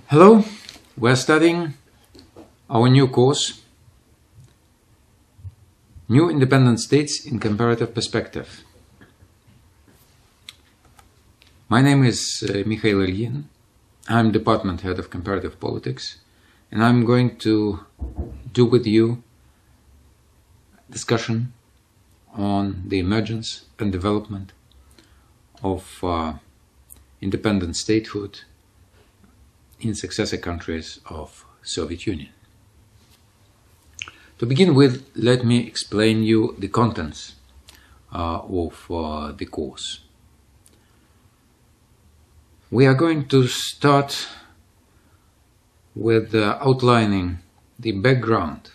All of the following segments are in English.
Hello, we're studying our new course, New Independent States in Comparative Perspective. My name is М.В.Ильин. Ильин. I'm Department Head of Comparative Politics, and I'm going to do with you discussion on the emergence and development of independent statehood in successor countries of Soviet Union. To begin with, let me explain you the contents of the course. We are going to start with outlining the background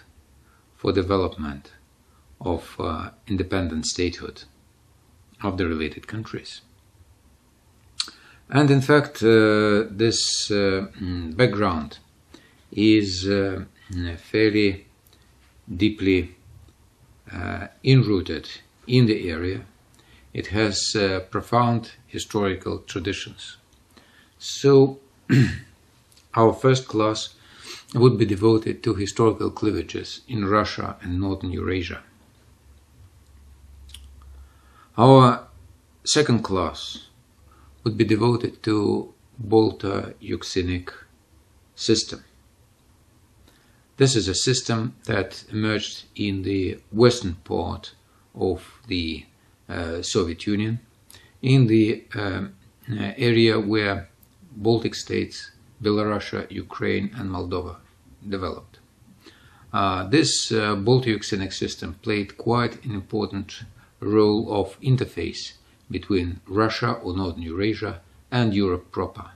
for development of independent statehood of the related countries. And in fact, this background is fairly deeply enrooted in the area. It has profound historical traditions. So our first class would be devoted to historical cleavages in Russia and Northern Eurasia. Our second class would be devoted to Balto-Yuksinic system. This is a system that emerged in the western part of the Soviet Union, in the area where Baltic states, Belarus, Ukraine and Moldova developed. This Balto-Yuksinic system played quite an important role of interface between Russia or Northern Eurasia and Europe proper.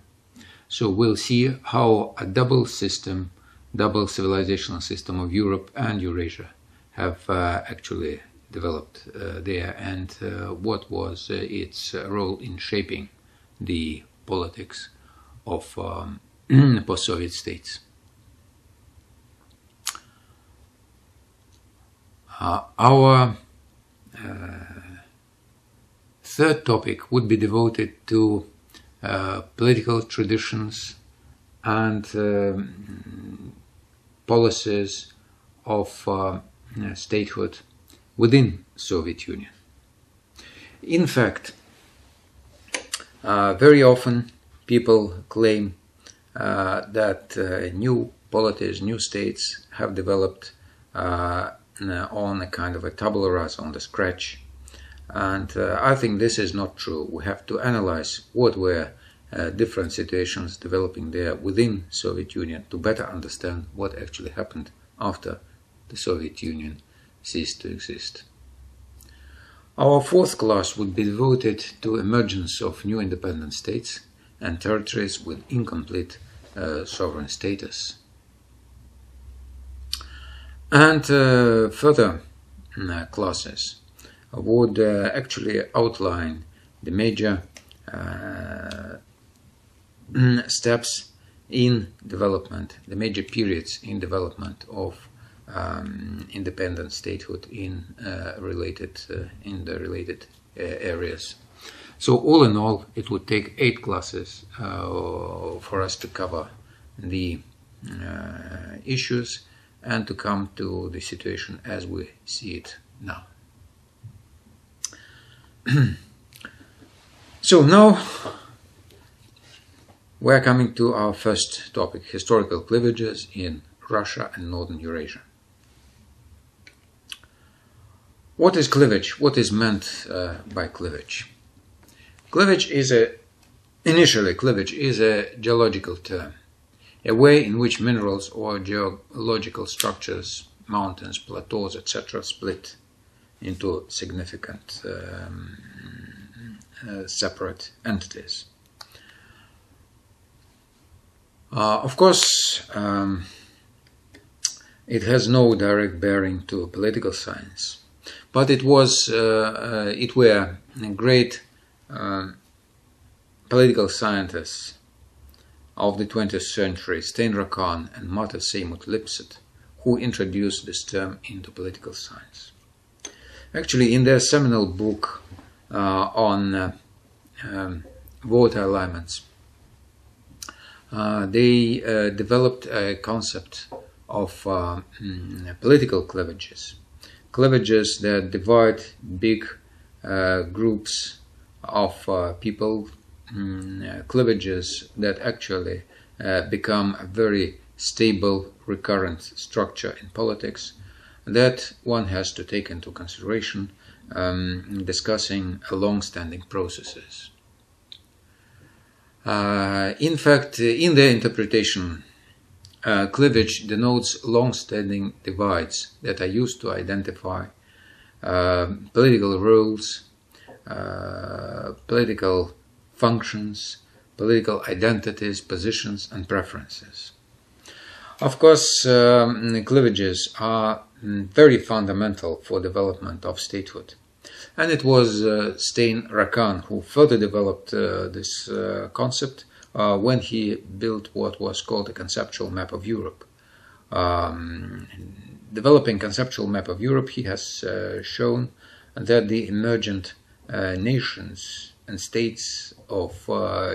So we'll see how a double civilizational system of Europe and Eurasia have actually developed there, and what was its role in shaping the politics of post-Soviet states. Our third topic would be devoted to political traditions and policies of statehood within Soviet Union. In fact, very often people claim that new polities, new states have developed on a kind of a tabula rasa, on the scratch. And I think this is not true. We have to analyze what were different situations developing there within Soviet Union to better understand what actually happened after the Soviet Union ceased to exist. Our fourth class would be devoted to emergence of new independent states and territories with incomplete sovereign status. And further classes would actually outline the major steps in development, the major periods in development of independent statehood in the related areas. So all in all, it would take 8 classes for us to cover the issues and to come to the situation as we see it now. So now we're coming to our first topic, historical cleavages in Russia and Northern Eurasia. What is cleavage? What is meant by cleavage? Cleavage is initially cleavage is a geological term, a way in which minerals or geological structures, mountains, plateaus, etc. split into significant separate entities. Of course, it has no direct bearing to political science, but it were great political scientists of the 20th century, Steinra Kahn and Marta Seymour Lipset, who introduced this term into political science. Actually, in their seminal book on water alignments, they developed a concept of political cleavages. Cleavages that divide big groups of people, cleavages that actually become a very stable, recurrent structure in politics that one has to take into consideration discussing long-standing processes. In fact, in their interpretation, cleavage denotes long-standing divides that are used to identify political roles, political functions, political identities, positions, and preferences. Of course, cleavages are very fundamental for development of statehood. And it was Stein-Rakan who further developed this concept when he built what was called a Conceptual Map of Europe. Developing Conceptual Map of Europe, he has shown that the emergent nations and states of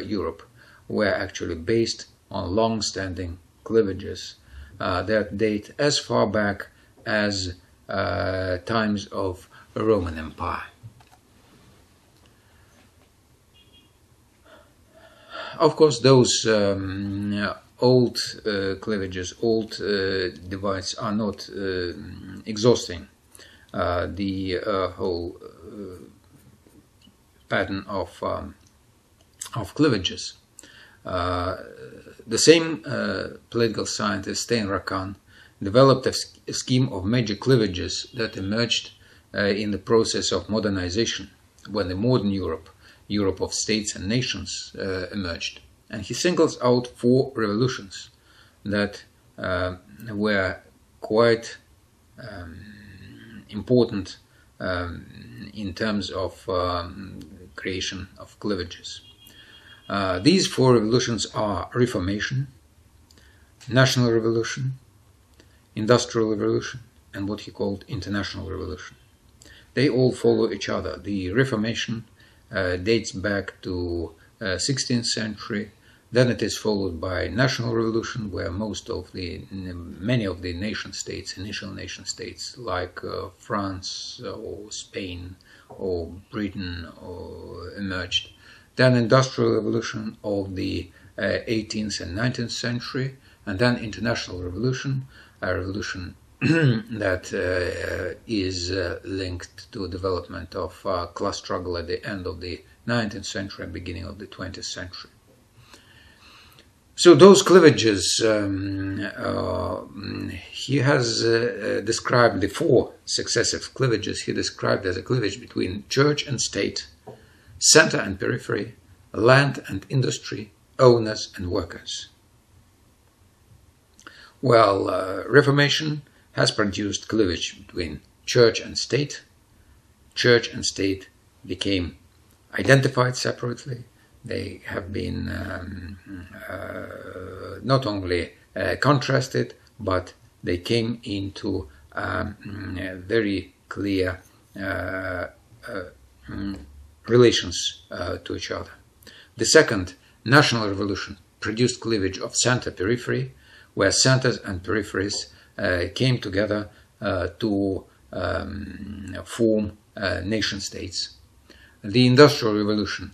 Europe were actually based on long-standing cleavages that date as far back as times of the Roman Empire. Of course, those old cleavages, old divides are not exhausting the whole pattern of cleavages. The same political scientist, Stein-Rakan, developed a scheme of major cleavages that emerged in the process of modernization, when the modern Europe, Europe of states and nations, emerged. And he singles out 4 revolutions that were quite important in terms of creation of cleavages. These 4 revolutions are Reformation, National Revolution, Industrial Revolution, and what he called International Revolution. They all follow each other. The Reformation dates back to 16th century. Then it is followed by National Revolution, where many of the nation states, initial nation states like France or Spain or Britain emerged. Then Industrial Revolution of the 18th and 19th century, and then International Revolution, a revolution that is linked to development of class struggle at the end of the 19th century and beginning of the 20th century. So those cleavages, he has described the 4 successive cleavages. He described as a cleavage between church and state, center and periphery, land and industry, owners and workers. Well, Reformation has produced cleavage between church and state. Church and state became identified separately. They have been not only contrasted, but they came into very clear relations to each other. The second, National Revolution, produced cleavage of center-periphery, where centers and peripheries came together to form nation-states. The Industrial Revolution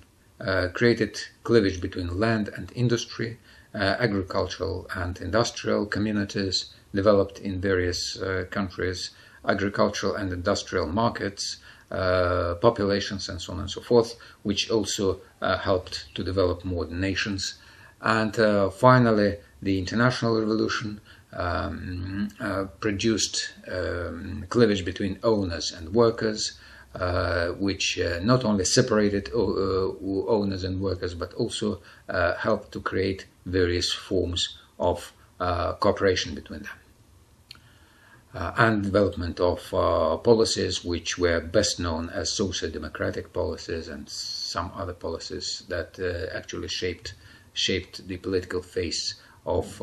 created cleavage between land and industry. Agricultural and industrial communities developed in various countries, agricultural and industrial markets, populations, and so on and so forth, which also helped to develop modern nations. And finally, the International Revolution produced cleavage between owners and workers, which not only separated owners and workers, but also helped to create various forms of cooperation between them. And development of policies which were best known as social-democratic policies and some other policies that actually shaped the political face of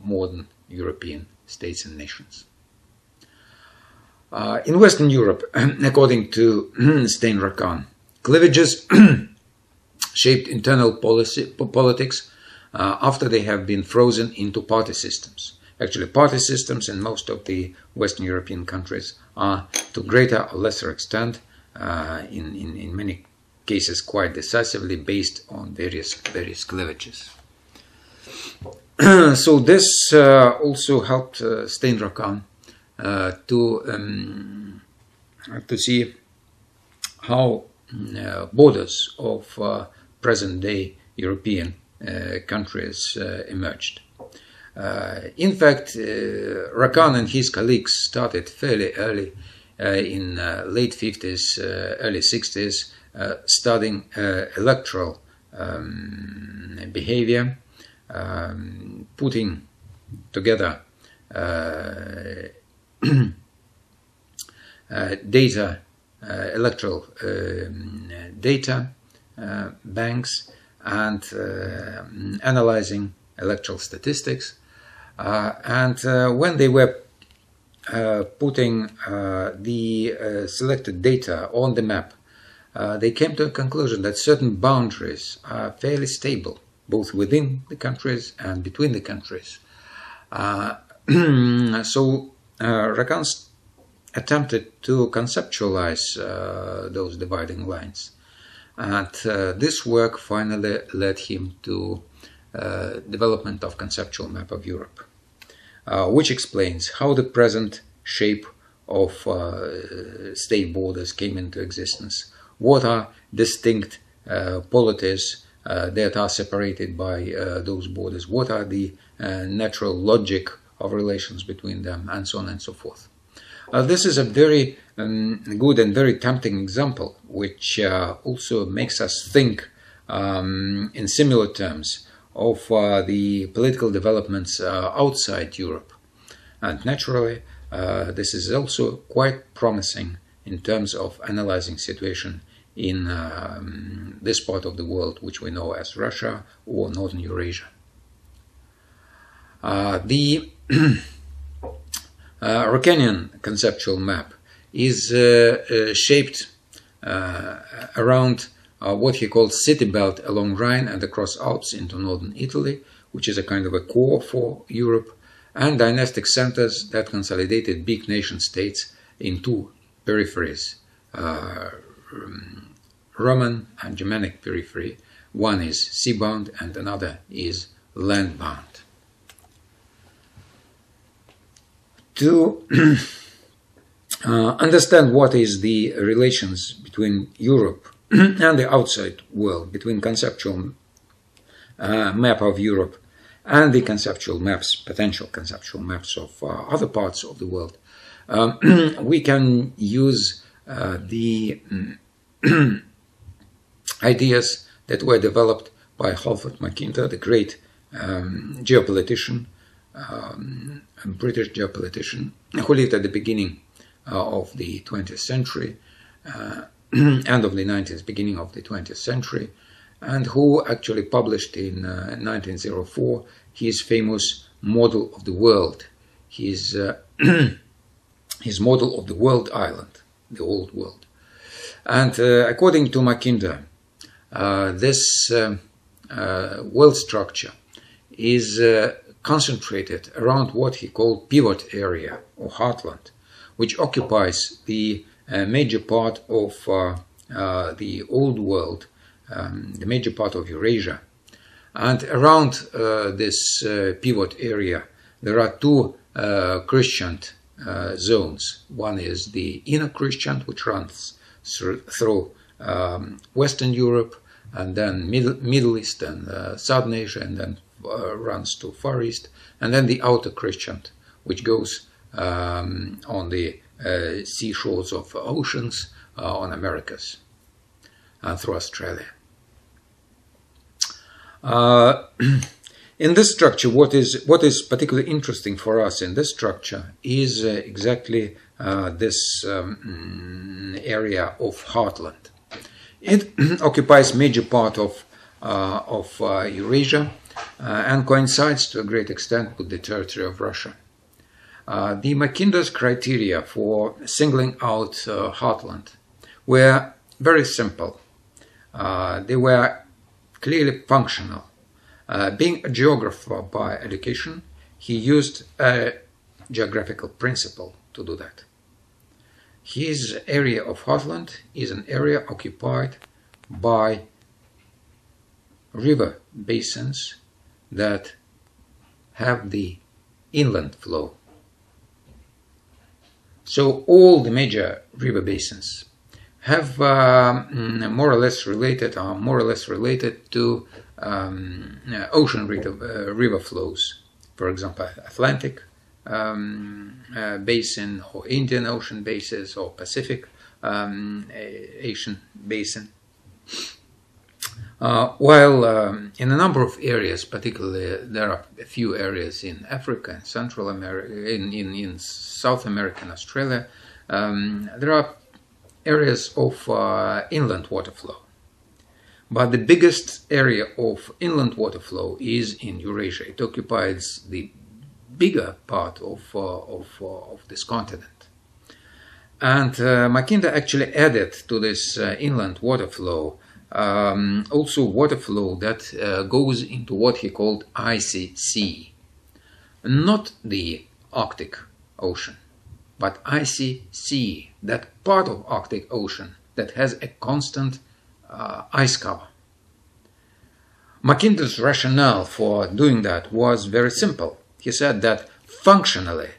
modern European states and nations. In Western Europe, according to Stein-Rakan, cleavages shaped internal politics after they have been frozen into party systems. Actually, party systems in most of the Western European countries are, to greater or lesser extent, in many cases quite decisively, based on various cleavages. So this also helped Steenrod to see how borders of present-day European countries emerged. In fact, Rakan and his colleagues started fairly early in late 50s, early 60s, studying electoral behavior, putting together data, electoral data banks, and analyzing electoral statistics. And when they were putting the selected data on the map, they came to a conclusion that certain boundaries are fairly stable, both within the countries and between the countries. So Rakan attempted to conceptualize those dividing lines. And this work finally led him to development of Conceptual Map of Europe, which explains how the present shape of state borders came into existence, what are distinct polities that are separated by those borders, what are the natural logic of relations between them, and so on and so forth. This is a very good and very tempting example, which also makes us think in similar terms of the political developments outside Europe. And naturally, this is also quite promising in terms of analyzing situation in this part of the world, which we know as Russia or Northern Eurasia. The Rakanian conceptual map is shaped around what he called city belt along Rhine and across Alps into northern Italy, which is a kind of a core for Europe, and dynastic centers that consolidated big nation states in two peripheries, Roman and Germanic periphery. One is sea-bound and another is land-bound. To understand what is the relations between Europe and the outside world, between conceptual map of Europe and the conceptual maps, potential conceptual maps of other parts of the world, we can use the ideas that were developed by Halford Mackinder, the great geopolitician, British geopolitician, who lived at the beginning of the 20th century, end of the 19th, beginning of the 20th century, and who actually published in 1904 his famous model of the world, his model of the world island, the old world. And according to Mackinder, this world structure is concentrated around what he called pivot area or heartland, which occupies the major part of the old world, the major part of Eurasia. And around this pivot area, there are two Christian zones. One is the inner Christian, which runs through Western Europe, and then Middle East and Southern Asia, and then runs to Far East, and then the outer Christian, which goes on the seashores of oceans on Americas and through Australia. In this structure, what is particularly interesting for us in this structure is exactly this area of heartland. It occupies major part of Eurasia and coincides to a great extent with the territory of Russia. The Mackinder's criteria for singling out heartland were very simple. They were clearly functional. Being a geographer by education, he used a geographical principle to do that. His area of heartland is an area occupied by river basins that have the inland flow. So all the major river basins have more or less related to ocean river flows. For example, Atlantic basin, or Indian Ocean basins, or Pacific Asian basin. While in a number of areas, particularly there are a few areas in Africa and Central America, in South America and Australia, there are areas of inland water flow. But the biggest area of inland water flow is in Eurasia. It occupies the bigger part of this continent. And Mackinder actually added to this inland water flow also water flow that goes into what he called icy sea. Not the Arctic Ocean, but icy sea, that part of Arctic Ocean that has a constant ice cover. Mackinder's rationale for doing that was very simple. He said that functionally,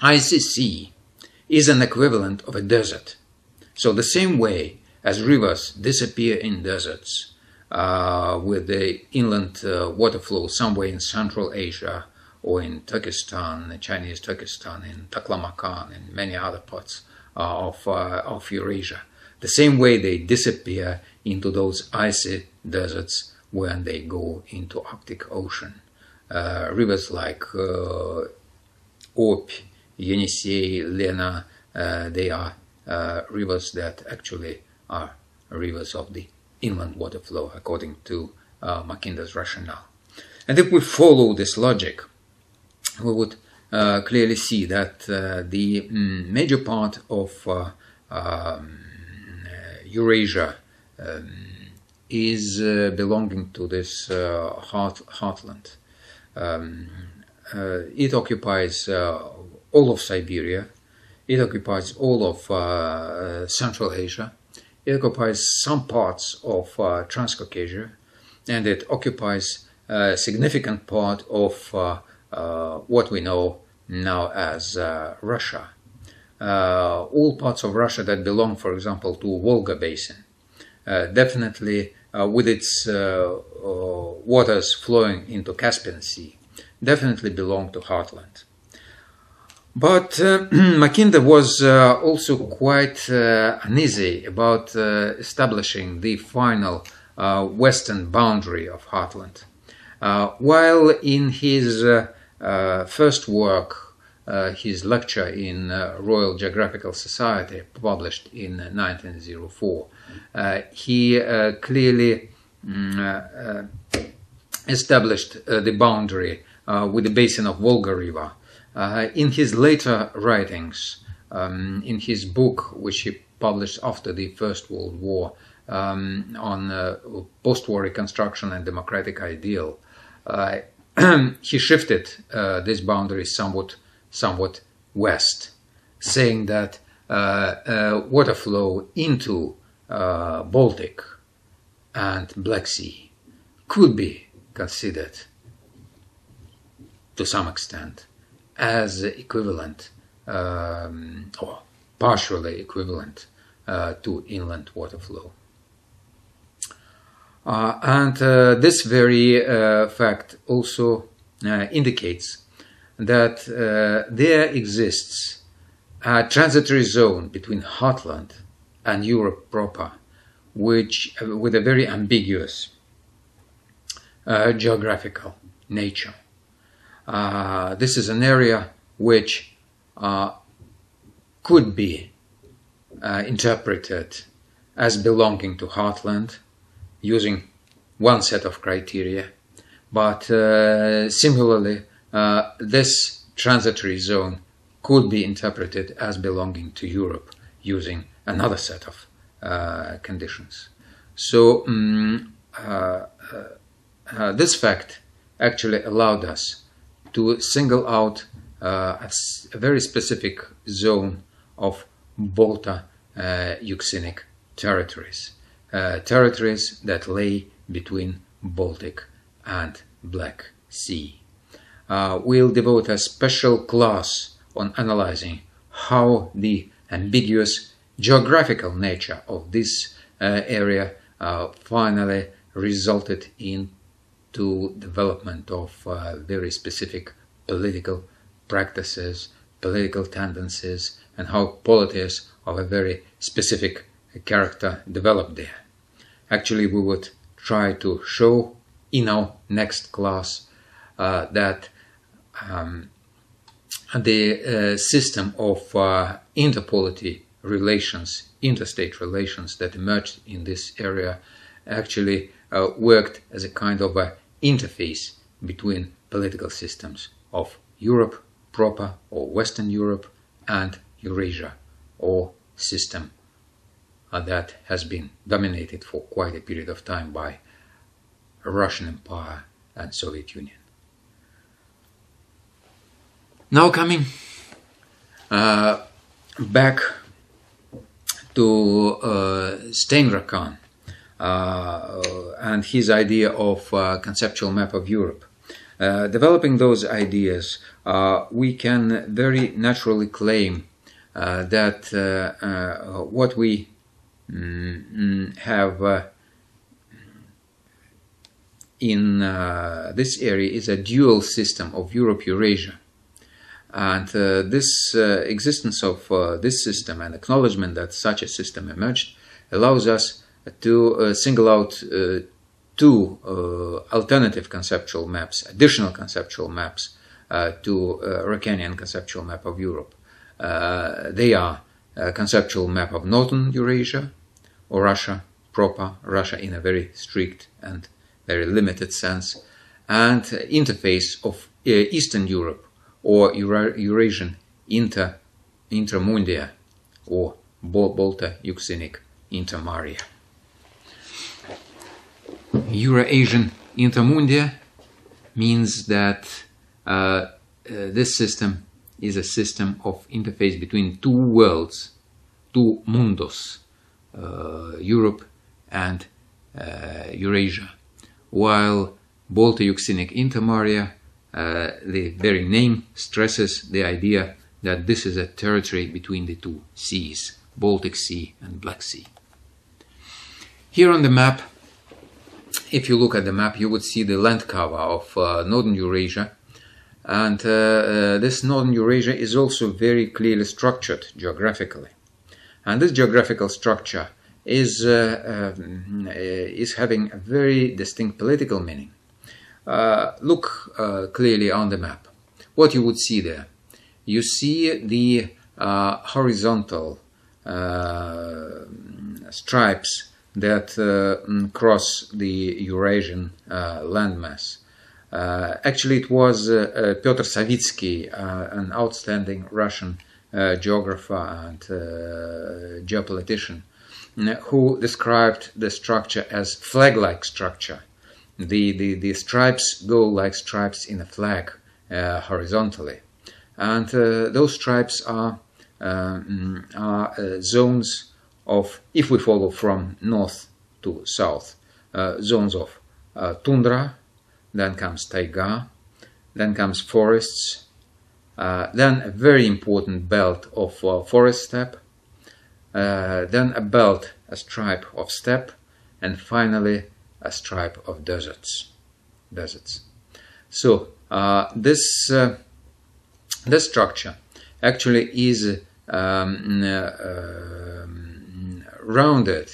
icy sea is an equivalent of a desert. So the same way as rivers disappear in deserts with the inland water flow somewhere in Central Asia or in Turkestan, Chinese Turkestan, in Taklamakan, and many other parts of Eurasia. The same way they disappear into those icy deserts when they go into Arctic Ocean. Rivers like Obь, Yenisei, Lena, they are rivers that actually are rivers of the inland water flow, according to Mackinder's rationale. And if we follow this logic, we would clearly see that the major part of Eurasia is belonging to this heartland. It occupies all of Siberia. It occupies all of Central Asia. It occupies some parts of Transcaucasia, and it occupies a significant part of what we know now as Russia. All parts of Russia that belong, for example, to Volga Basin, definitely with its waters flowing into Caspian Sea, definitely belong to heartland. But Mackinder was also quite uneasy about establishing the final western boundary of heartland. While in his first work, his lecture in Royal Geographical Society, published in 1904, he clearly established the boundary with the basin of Volga River. In his later writings, in his book, which he published after the First World War, on post-war reconstruction and democratic ideal, he shifted this boundary somewhat west, saying that water flow into Baltic and Black Sea could be considered to some extent as equivalent or partially equivalent to inland water flow. And this very fact also indicates that there exists a transitory zone between heartland and Europe proper, which with a very ambiguous geographical nature. This is an area which could be interpreted as belonging to heartland using one set of criteria, but similarly this transitory zone could be interpreted as belonging to Europe using another set of conditions. So this fact actually allowed us to single out a very specific zone of Balto-Euxinic territories, territories that lay between Baltic and Black Sea. We'll devote a special class on analyzing how the ambiguous geographical nature of this area finally resulted into development of very specific political practices, political tendencies, and how polities of a very specific character developed there. Actually, we would try to show in our next class that the system of interpolity relations, interstate relations that emerged in this area actually worked as a kind of a interface between political systems of Europe proper, or Western Europe, and Eurasia, or system that has been dominated for quite a period of time by Russian Empire and Soviet Union. Now coming back to Steindra Khan and his idea of conceptual map of Europe. Developing those ideas, we can very naturally claim that what we have in this area is a dual system of Europe-Eurasia. And this existence of this system and acknowledgement that such a system emerged allows us to single out two alternative conceptual maps, additional conceptual maps to Rakanian conceptual map of Europe. They are a conceptual map of Northern Eurasia, or Russia proper, Russia in a very strict and very limited sense, and interface of Eastern Europe, or Eurasian intermundia, or Balto-Euxinic intermaria. Eurasian intermundia means that this system is a system of interface between two worlds, two mundos, Europe and Eurasia, while Balto-Euxinic intermaria, the very name stresses the idea that this is a territory between the two seas, Baltic Sea and Black Sea. Here on the map, if you look at the map, you would see the land cover of Northern Eurasia, and this Northern Eurasia is also very clearly structured geographically. And this geographical structure is having a very distinct political meaning. Look clearly on the map. What you would see there? You see the horizontal stripes that cross the Eurasian landmass. Actually, it was Pyotr Savitsky, an outstanding Russian geographer and geopolitician, who described the structure as flag-like structure. The stripes go like stripes in a flag horizontally, and those stripes are zones of, if we follow from north to south, zones of tundra, then comes taiga, then comes forests, then a very important belt of forest steppe, then a belt, a stripe of steppe, and finally a stripe of deserts. So this structure actually is rounded.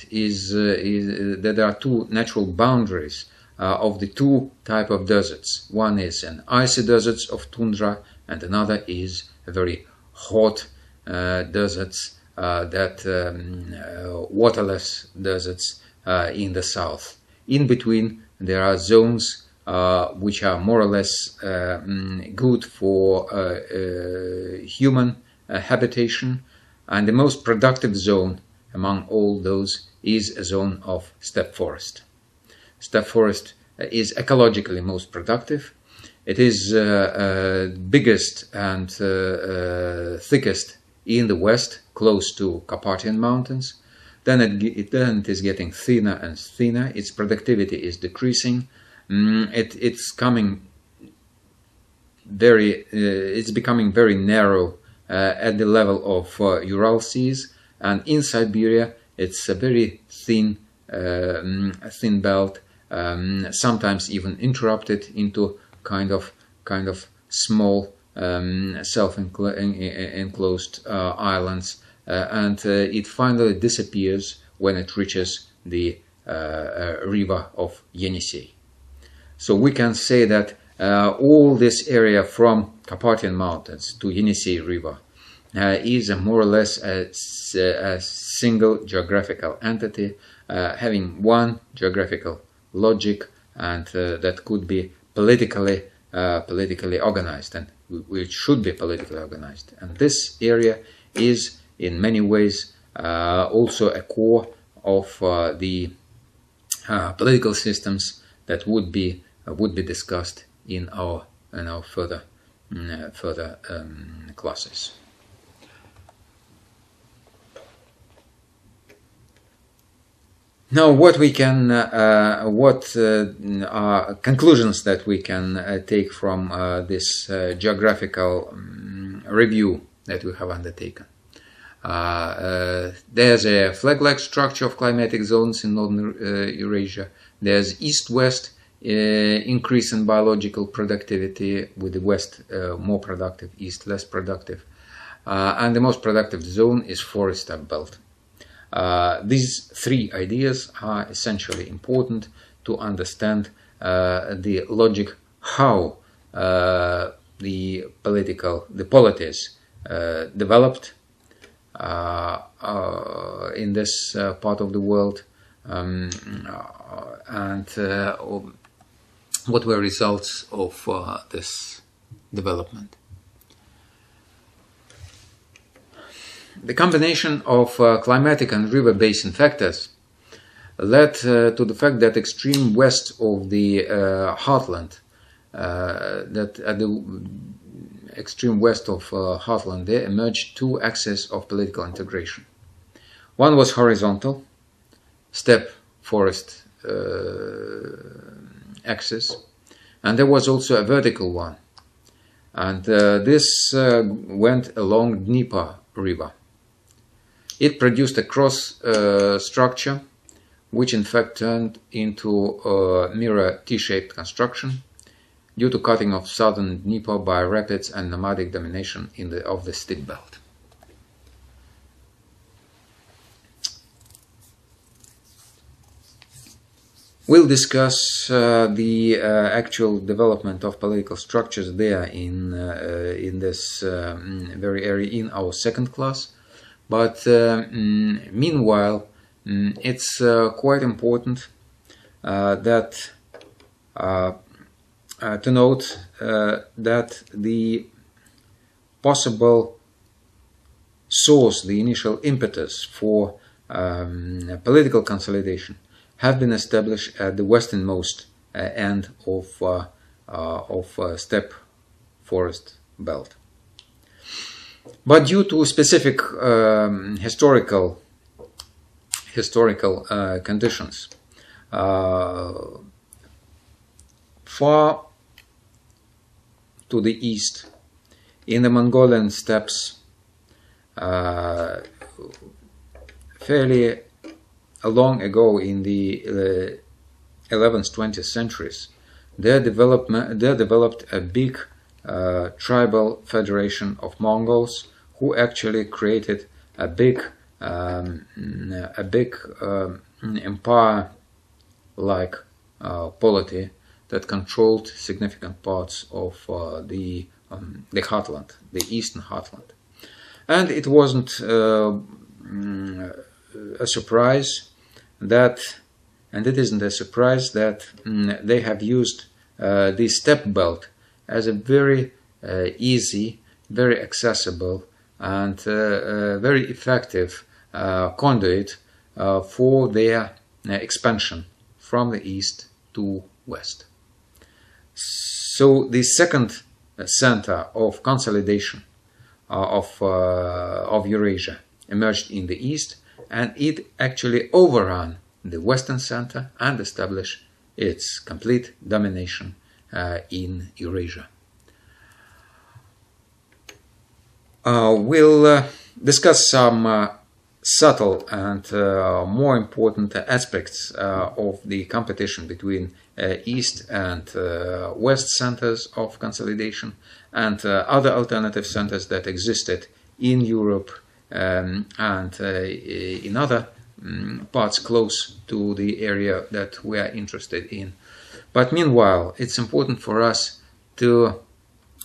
That there are two natural boundaries of the two type of deserts. One is an icy deserts of tundra, and another is a very hot deserts, waterless deserts in the south. In between, there are zones which are more or less good for human habitation, and the most productive zone among all those is a zone of steppe forest. Steppe forest is ecologically most productive. It is biggest and thickest in the west, close to Carpathian Mountains. Then it is getting thinner and thinner. Its productivity is decreasing. It's becoming very narrow at the level of Ural seas, and in Siberia it's a very thin belt, sometimes even interrupted into kind of small self-enclosed islands, and it finally disappears when it reaches the river of Yenisei. So we can say that all this area from Carpathian Mountains to Yenisei River is more or less a single geographical entity, having one geographical logic, and that could be politically organized, and which should be politically organized. And this area is in many ways also a core of the political systems that would be discussed in our further classes. Now, what are conclusions that we can take from this geographical review that we have undertaken? There's a flag-like structure of climatic zones in northern Eurasia. There's east-west increase in biological productivity, with the west more productive, east less productive. And the most productive zone is forest steppe belt. These three ideas are essentially important to understand the logic how the polities developed in this part of the world, and what were results of this development. The combination of climatic and river basin factors led to the fact that extreme west of the heartland, that at the extreme west of heartland, there emerged two axes of political integration. One was horizontal, steppe forest axis, and there was also a vertical one, and this went along Dnieper River. It produced a cross structure, which in fact turned into a mirror T-shaped construction due to cutting of southern Dnieper by rapids and nomadic domination of the steppe belt. We'll discuss the actual development of political structures there in this very area in our second class. But meanwhile, it's quite important that to note that the possible source, the initial impetus for political consolidation, have been established at the westernmost end of steppe forest belt. But due to specific historical conditions, far to the east, in the Mongolian steppes, fairly long ago in the 11th, 20th centuries, there developed a big tribal federation of Mongols, who actually created a big empire-like polity that controlled significant parts of the heartland, the eastern heartland. And it wasn't a surprise that, and it isn't a surprise that they have used the steppe belt as a very easy, very accessible, and very effective conduit for their expansion from the east to west. So the second center of consolidation of Eurasia emerged in the east, and it actually overran the western center and established its complete domination in Eurasia. We'll discuss some subtle and more important aspects of the competition between east and west centers of consolidation and other alternative centers that existed in Europe and in other parts close to the area that we are interested in. But meanwhile, it's important for us to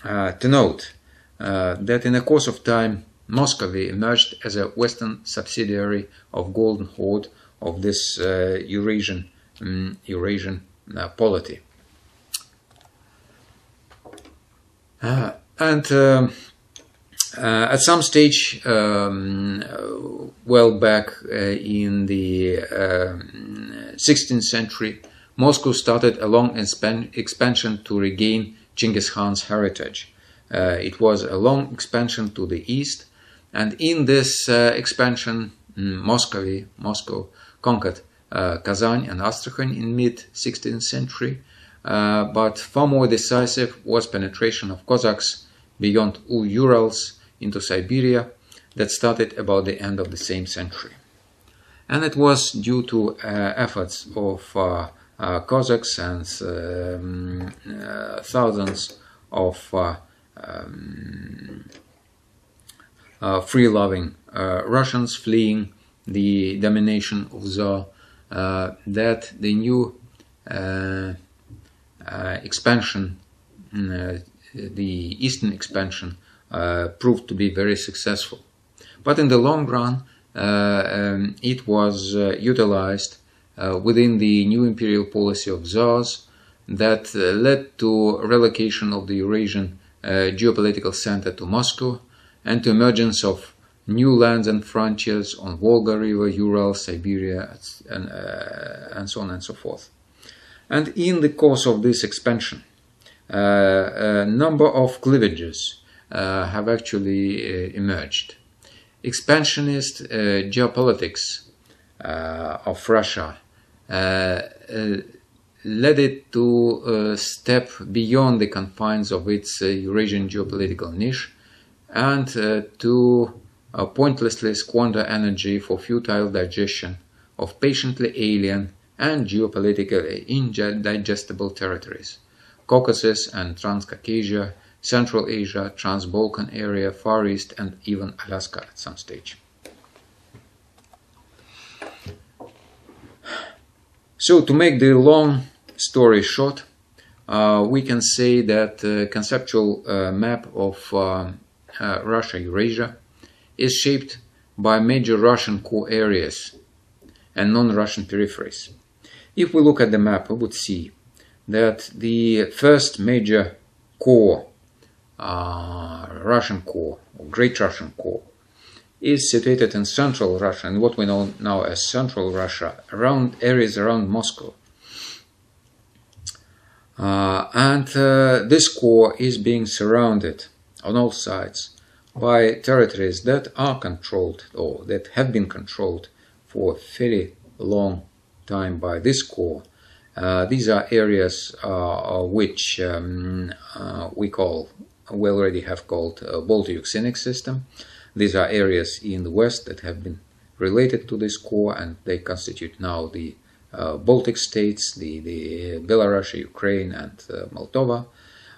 note that in the course of time, Muscovy emerged as a Western subsidiary of Golden Horde of this Eurasian polity. At some stage, well back in the 16th century, Moscow started a long expansion to regain Genghis Khan's heritage. It was a long expansion to the east, and in this expansion, Moscow conquered Kazan and Astrakhan in mid-16th century, but far more decisive was penetration of Cossacks beyond Urals into Siberia that started about the end of the same century. And it was due to efforts of Cossacks and thousands of free-loving Russians fleeing the domination of Tsar that the new expansion, the eastern expansion, proved to be very successful. But in the long run, it was utilized within the new imperial policy of Tsars that led to relocation of the Eurasian geopolitical center to Moscow and to emergence of new lands and frontiers on Volga River, Ural, Siberia, and so on and so forth. And in the course of this expansion, a number of cleavages have actually emerged. Expansionist geopolitics of Russia led it to step beyond the confines of its Eurasian geopolitical niche and to pointlessly squander energy for futile digestion of patiently alien and geopolitically indigestible territories: Caucasus and Transcaucasia, Central Asia, Trans-Balkan area, Far East, and even Alaska at some stage. So, to make the long story short, we can say that the conceptual map of Russia, Eurasia, is shaped by major Russian core areas and non-Russian peripheries. If we look at the map, we would see that the first major core, Russian core, or Great Russian core, is situated in Central Russia, and what we know now as Central Russia, around areas around Moscow. This core is being surrounded on all sides by territories that are controlled, or that have been controlled for a very long time by this core. These are areas which we already have called Balto-Yuksinic system. These are areas in the west that have been related to this core, and they constitute now the Baltic states, the Belarus, Ukraine, and Moldova.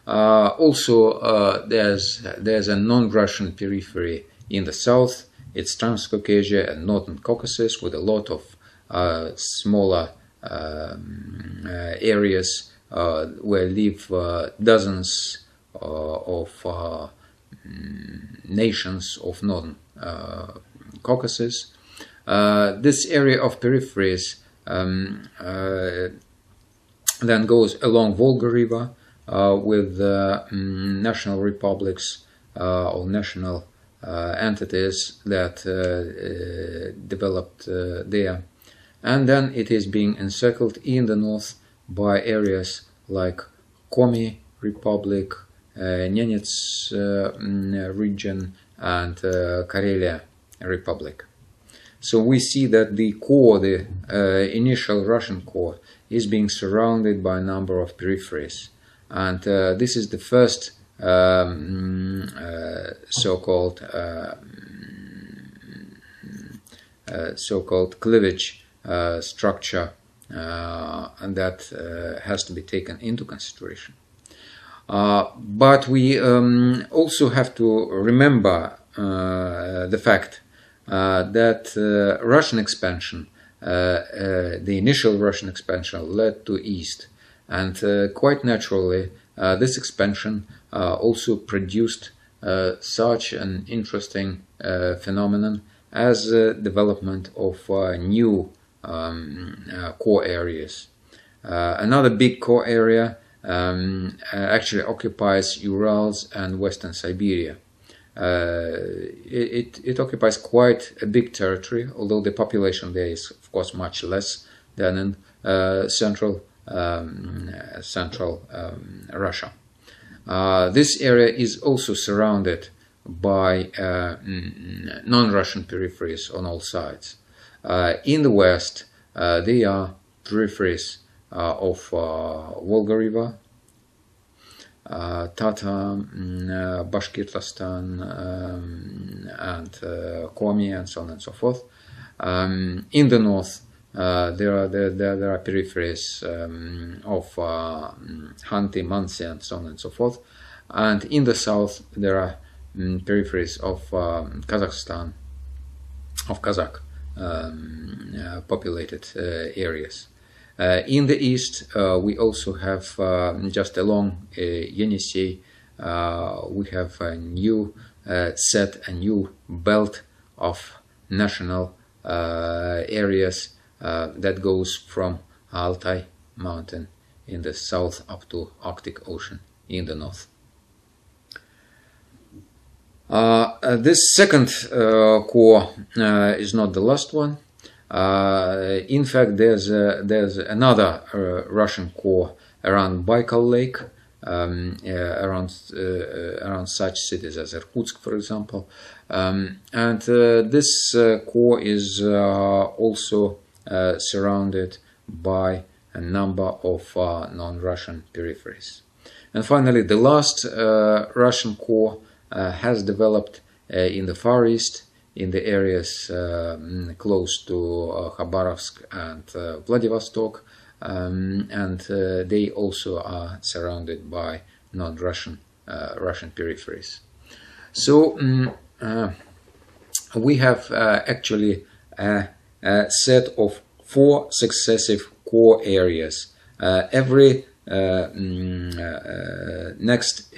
Also, there's a non-Russian periphery in the south. It's Transcaucasia and Northern Caucasus, with a lot of smaller areas where live dozens of nations of Northern Caucasus. This area of peripheries then goes along Volga River with national republics or national entities that developed there. And then it is being encircled in the north by areas like Komi Republic, Nenets region, and Karelia Republic. So we see that the core, the initial Russian core, is being surrounded by a number of peripheries. And this is the first so-called cleavage structure, and that has to be taken into consideration. But we also have to remember the fact that Russian expansion, the initial Russian expansion, led to east, and quite naturally this expansion also produced such an interesting phenomenon as development of new core areas. Another big core area actually occupies Urals and Western Siberia. It occupies quite a big territory, although the population there is, of course, much less than in central Russia. This area is also surrounded by non-Russian peripheries on all sides. In the west, there are peripheries of Volga River, Tata, Bashkortostan, and Komi, and so on and so forth. In the north, there are peripheries of Khanty, Mansi, and so on and so forth. And in the south, there are peripheries of Kazakhstan, of Kazakh populated areas. In the east, we also have, just along Yenisei, we have a new a new belt of national areas that goes from Altai mountain in the south up to Arctic Ocean in the north. This second core is not the last one. In fact, there's another Russian core around Baikal Lake, around such cities as Irkutsk, for example, and this core is also surrounded by a number of non-Russian peripheries. And finally, the last Russian core has developed in the Far East, in the areas close to Khabarovsk and Vladivostok, and they also are surrounded by non-Russian Russian peripheries. So we have actually a set of 4 successive core areas. Every next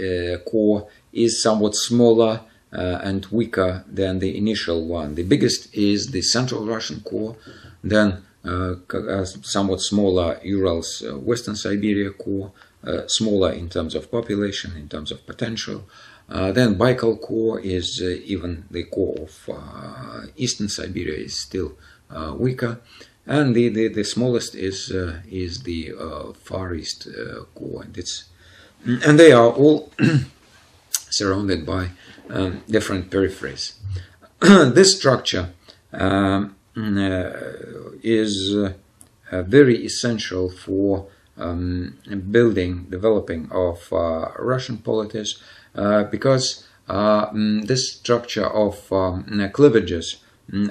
core is somewhat smaller and weaker than the initial one. The biggest is the Central Russian core, then somewhat smaller Urals, Western Siberia core, smaller in terms of population, in terms of potential. Then Baikal core is even the core of Eastern Siberia is still weaker, and the smallest is the Far East core, and they are all surrounded by different peripheries. This structure is very essential for developing of Russian polities, because this structure of cleavages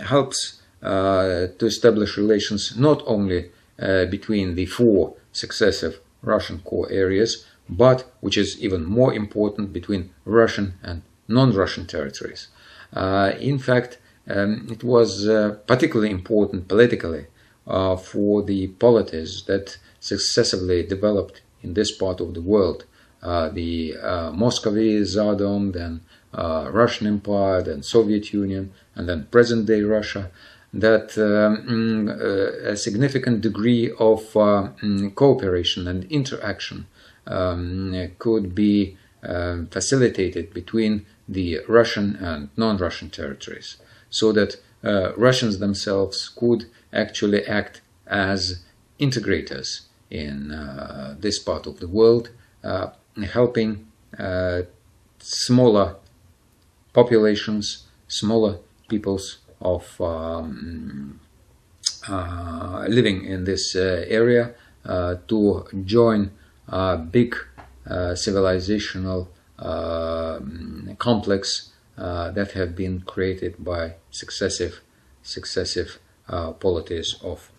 helps to establish relations not only between the 4 successive Russian core areas, but, which is even more important, between Russian and non-Russian territories. In fact, it was particularly important politically for the polities that successively developed in this part of the world. The Muscovy, Tsardom, then Russian Empire, then Soviet Union, and then present-day Russia, that a significant degree of cooperation and interaction could be facilitated between the Russian and non-Russian territories, so that Russians themselves could actually act as integrators in this part of the world, helping smaller populations, smaller peoples of living in this area to join a big civilizational complex that have been created by successive polities of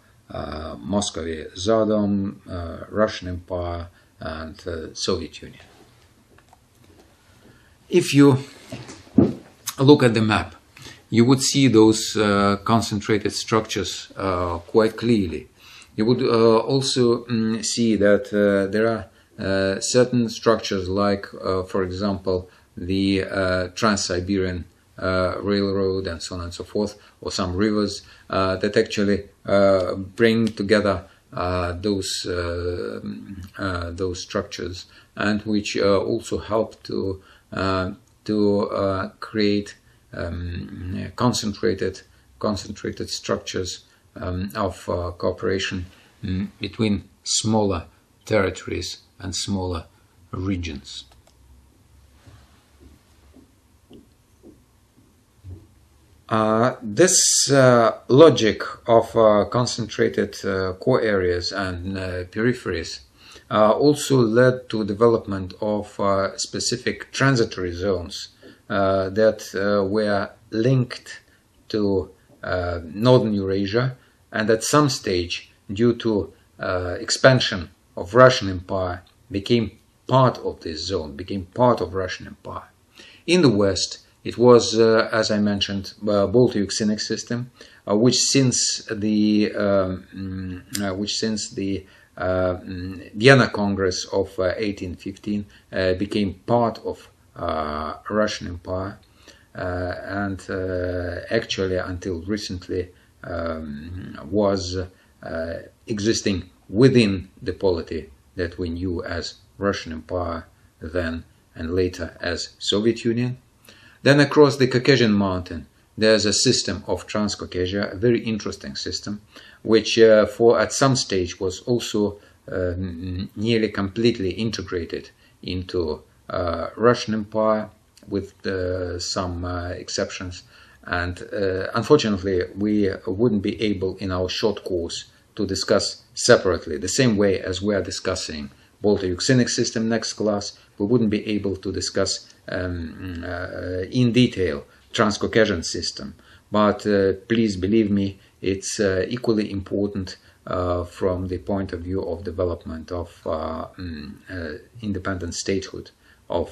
Muscovy, Tsardom, Russian Empire, and Soviet Union. If you look at the map, you would see those concentrated structures quite clearly. You would also see that there are certain structures like, for example, the Trans-Siberian Railroad and so on and so forth, or some rivers that actually bring together those structures, and which also help to create concentrated structures of cooperation between smaller territories and smaller regions. This logic of concentrated core areas and peripheries also led to development of specific transitory zones that were linked to northern Eurasia, and at some stage, due to expansion of Russian Empire, became part of this zone, became part of Russian Empire. In the West, it was, as I mentioned, Balto-Euxinic system, which since the Vienna Congress of 1815 became part of Russian Empire, and actually until recently was existing within the polity that we knew as Russian Empire then, and later as Soviet Union. Then across the Caucasian mountain there's a system of Transcaucasia, a very interesting system, which at some stage was also nearly completely integrated into Russian Empire, with some exceptions, and unfortunately we wouldn't be able in our short course to discuss separately, the same way as we are discussing Balto-Euxinic system next class. We wouldn't be able to discuss in detail Transcaucasian system, but please believe me, it's equally important from the point of view of development of independent statehood of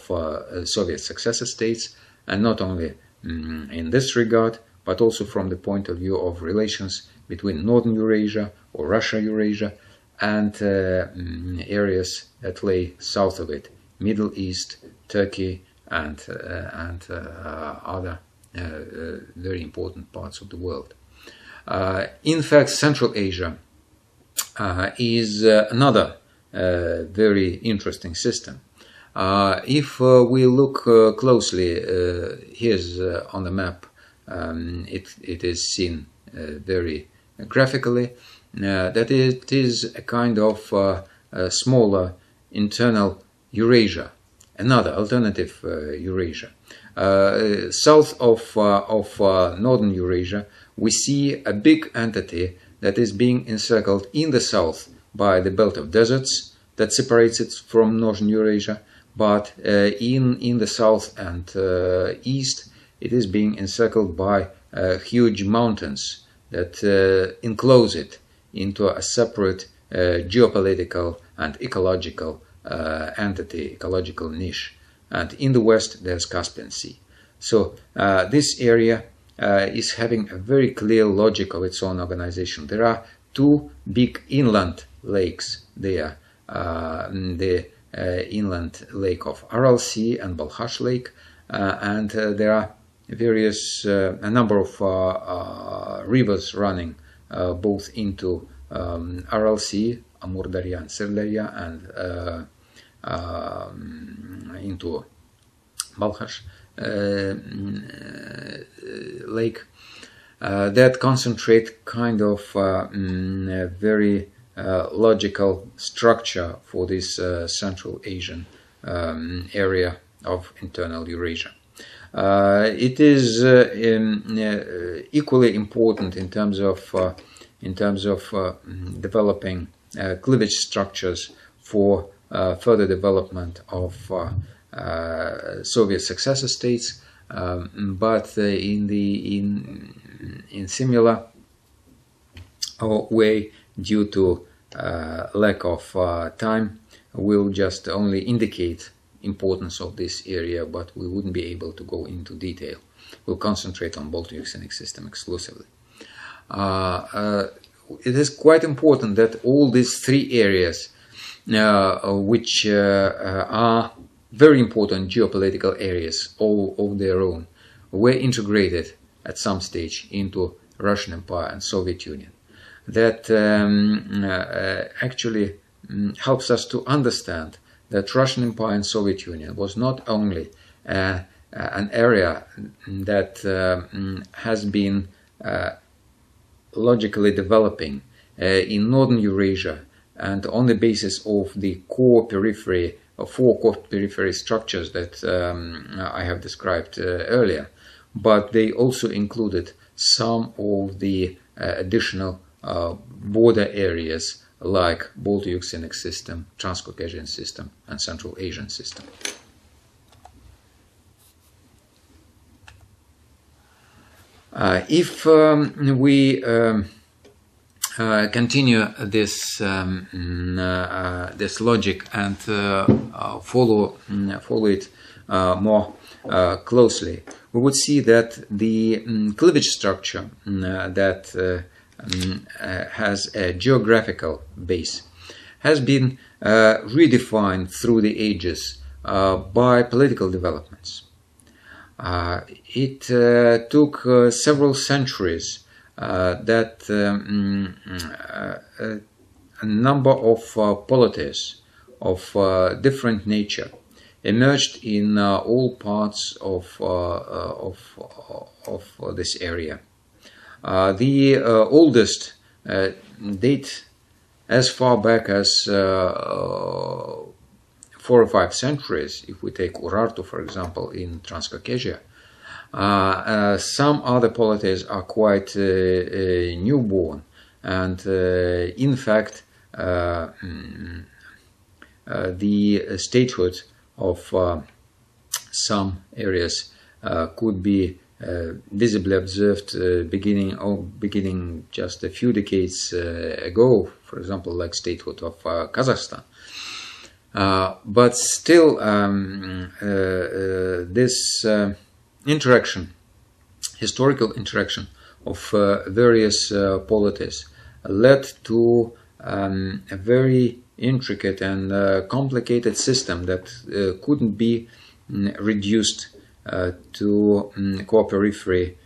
Soviet successor states, and not only in this regard, but also from the point of view of relations between Northern Eurasia or Russia-Eurasia and areas that lay south of it, Middle East, Turkey, and other very important parts of the world. In fact, Central Asia is another very interesting system. If we look closely, here's on the map, it is seen very graphically, that it is a kind of smaller internal Eurasia, another alternative Eurasia. South of northern Eurasia, we see a big entity that is being encircled in the south by the belt of deserts that separates it from northern Eurasia, but in the south and east, it is being encircled by huge mountains that enclose it into a separate geopolitical and ecological entity, ecological niche. And in the west, there's Caspian Sea. So this area is having a very clear logic of its own organization. There are two big inland lakes there, the inland lake of Aral Sea and Balkhash Lake, and there are various, a number of rivers running both into Aral Sea, Amur Darya and Sir Darya, and into Balkhash, lake that concentrate kind of very logical structure for this Central Asian area of internal Eurasia. It is equally important in terms of developing cleavage structures for further development of Soviet successor states, but in similar way, due to lack of time, we'll just only indicate importance of this area, but we wouldn't be able to go into detail. We'll concentrate on Balto-Euxinic system exclusively. It is quite important that all these three areas, which are very important geopolitical areas all of their own, were integrated at some stage into Russian Empire and Soviet Union. That actually helps us to understand that Russian Empire and Soviet Union was not only an area that has been logically developing in northern Eurasia and on the basis of the core periphery, four core periphery structures that I have described earlier, but they also included some of the additional border areas like Balto-Euxinic system, Transcaucasian system, and Central Asian system. If we continue this this logic and follow it more closely, we would see that the cleavage structure that has a geographical base has been redefined through the ages by political developments. It took several centuries that a number of polities of different nature emerged in all parts of this area. The oldest date as far back as 4 or 5 centuries, if we take Urartu, for example, in Transcaucasia. Some other polities are quite newborn, and in fact the statehood of some areas could be visibly observed beginning just a few decades ago, for example, like statehood of Kazakhstan. But still, this interaction, historical interaction of various polities, led to a very intricate and complicated system that couldn't be reduced to core periphery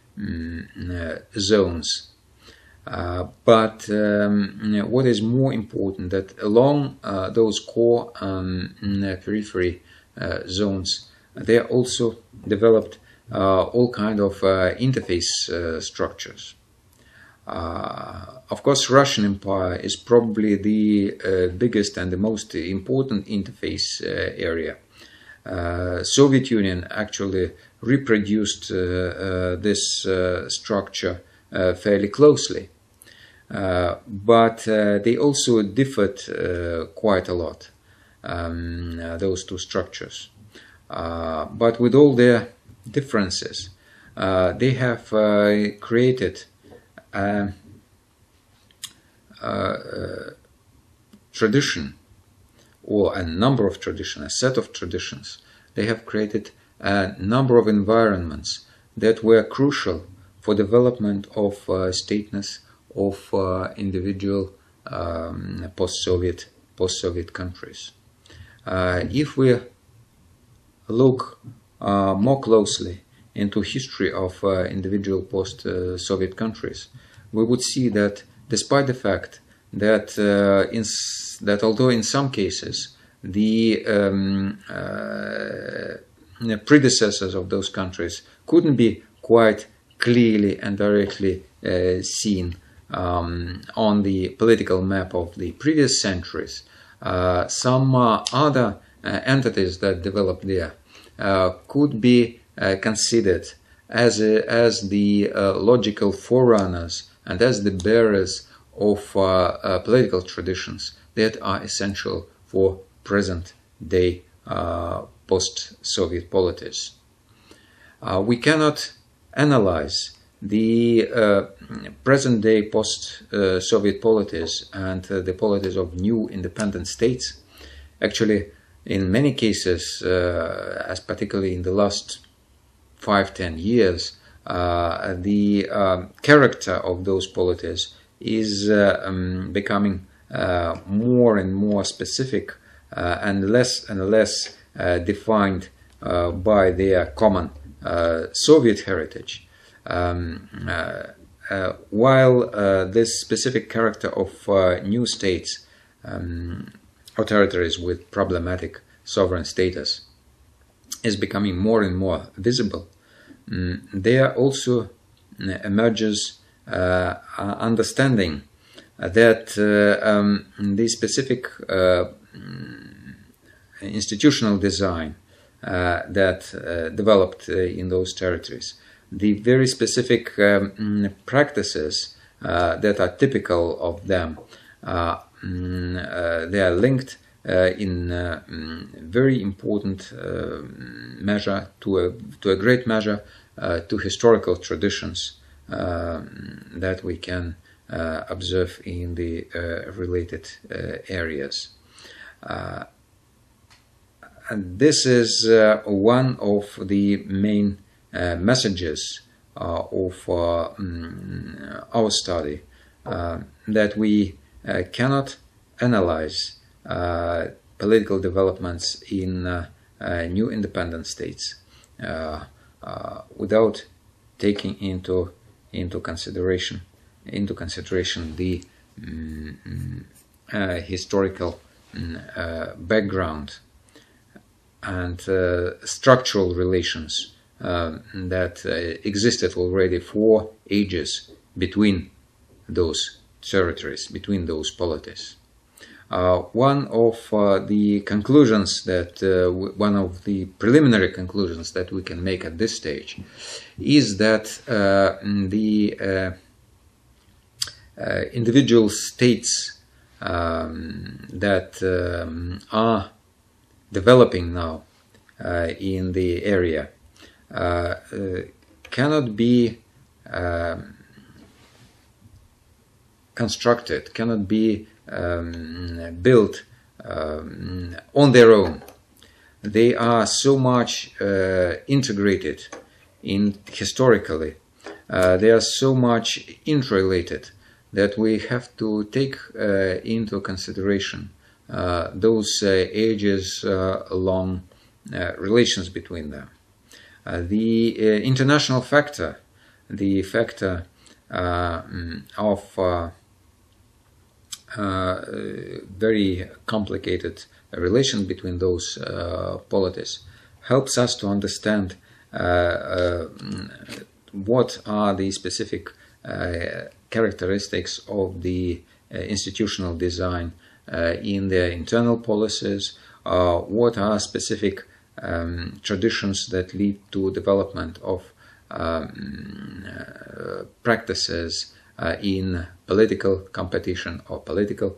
zones. But what is more important, that along those core periphery zones, they also developed all kind of interface structures. Of course, Russian Empire is probably the biggest and the most important interface area. Soviet Union actually reproduced this structure fairly closely, but they also differed quite a lot, those two structures. But with all their differences, they have created a tradition, or a number of traditions, a set of traditions. They have created a number of environments that were crucial for development of stateness of individual post-Soviet countries. If we look more closely into history of individual post-Soviet countries, we would see that despite the fact that although in some cases the predecessors of those countries couldn't be quite clearly and directly seen on the political map of the previous centuries. Some other entities that developed there could be considered as the logical forerunners and as the bearers of political traditions that are essential for present-day post-Soviet polities. We cannot analyze the present-day post-Soviet polities and the polities of new independent states. Actually, in many cases, as particularly in the last 5-10 years, the character of those polities is becoming more and more specific and less defined by their common Soviet heritage. While this specific character of new states or territories with problematic sovereign status is becoming more and more visible, there also emerges understanding that the specific institutional design that developed in those territories, the very specific practices that are typical of them, they are linked in very important measure, to a great measure, to historical traditions that we can observe in the related areas. And this is one of the main messages of our study, that we cannot analyze political developments in new independent states without taking into consideration the historical background and structural relations that existed already for ages between those territories, between those polities. One of the conclusions that, one of the preliminary conclusions that we can make at this stage is that the individual states that are developing now in the area cannot be constructed, cannot be built on their own. They are so much integrated historically, they are so much interrelated that we have to take into consideration those ages-long relations between them. The international factor, the factor of very complicated relation between those polities, helps us to understand what are the specific characteristics of the institutional design in their internal policies, what are specific traditions that lead to development of practices in political competition or political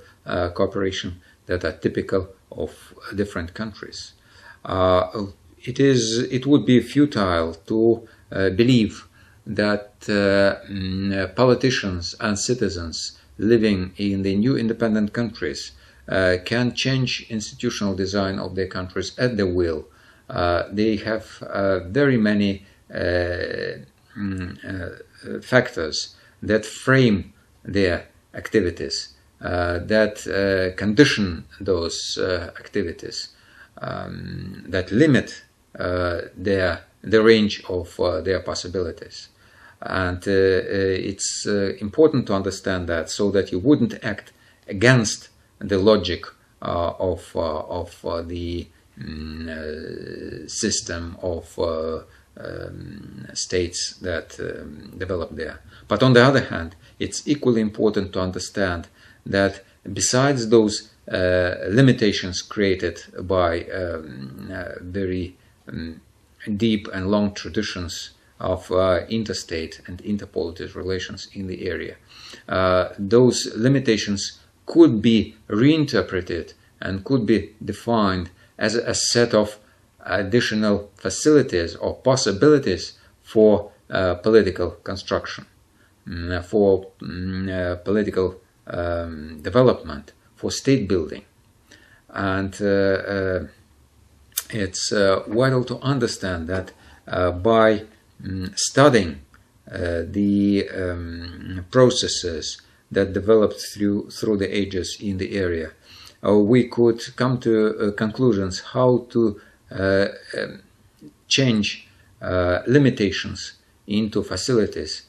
cooperation that are typical of different countries. It would be futile to believe that politicians and citizens living in the new independent countries can change institutional design of their countries at their will. They have very many factors that frame their activities, that condition those activities, that limit the range of their possibilities. And it's important to understand that, so that you wouldn't act against the logic of the system of states that develop there. But on the other hand, it's equally important to understand that besides those limitations created by very deep and long traditions of interstate and interpolitic relations in the area, those limitations could be reinterpreted and could be defined as a set of additional facilities or possibilities for political construction, for political development, for state building. And it's vital to understand that by studying the processes that developed through the ages in the area, we could come to conclusions how to change limitations into facilities,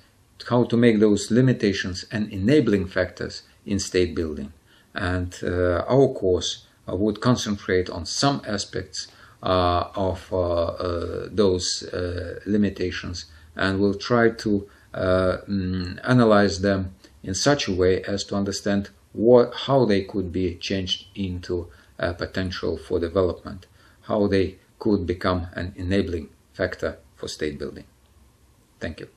how to make those limitations an enabling factors in state building. And our course would concentrate on some aspects of those limitations, and will try to analyze them in such a way as to understand how they could be changed into a potential for development, how they could become an enabling factor for state building. Thank you.